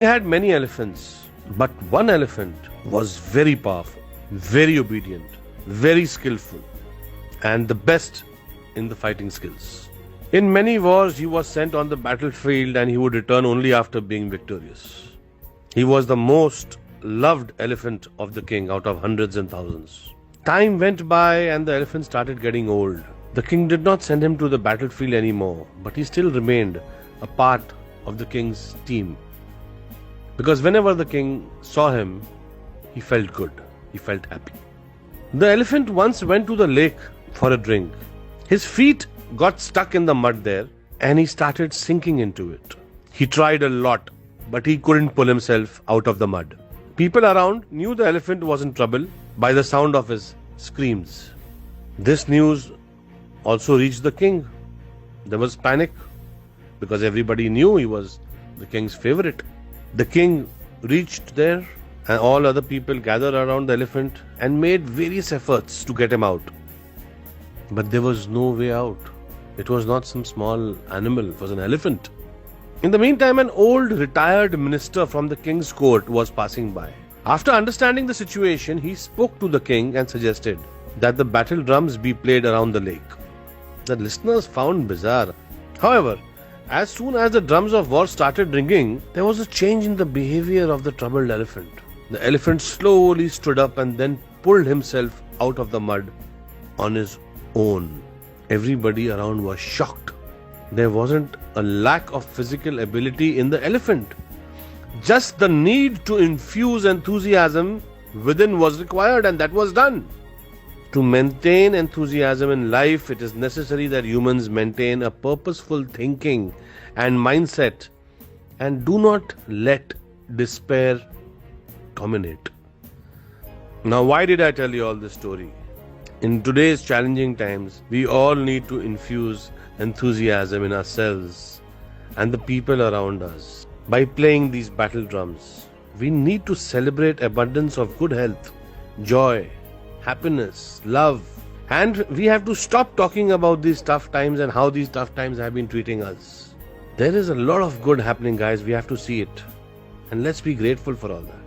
They had many elephants, but one elephant was very powerful, very obedient, very skillful, and the best in the fighting skills. In many wars, he was sent on the battlefield and he would return only after being victorious. He was the most loved elephant of the king out of hundreds and thousands. Time went by and the elephant started getting old. The king did not send him to the battlefield anymore, but he still remained a part of the king's team. Because whenever the king saw him, he felt good, he felt happy. The elephant once went to the lake for a drink. His feet got stuck in the mud there and he started sinking into it. He tried a lot, but he couldn't pull himself out of the mud. People around knew the elephant was in trouble by the sound of his screams. This news also reached the king. There was panic because everybody knew he was the king's favorite. The king reached there and all other people gathered around the elephant and made various efforts to get him out. But there was no way out. It was not some small animal, it was an elephant. In the meantime, an old retired minister from the king's court was passing by. After understanding the situation, he spoke to the king and suggested that the battle drums be played around the lake. The listeners found bizarre. However, as soon as the drums of war started ringing, there was a change in the behavior of the troubled elephant. The elephant slowly stood up and then pulled himself out of the mud on his own. Everybody around was shocked. There wasn't a lack of physical ability in the elephant. Just the need to infuse enthusiasm within was required, and that was done. To maintain enthusiasm in life, it is necessary that humans maintain a purposeful thinking and mindset and do not let despair dominate. Now, why did I tell you all this story? In today's challenging times, we all need to infuse enthusiasm in ourselves and the people around us. By playing these battle drums, we need to celebrate abundance of good health, joy, happiness, love. And we have to stop talking about these tough times and how these tough times have been treating us. There is a lot of good happening, guys. We have to see it. And let's be grateful for all that.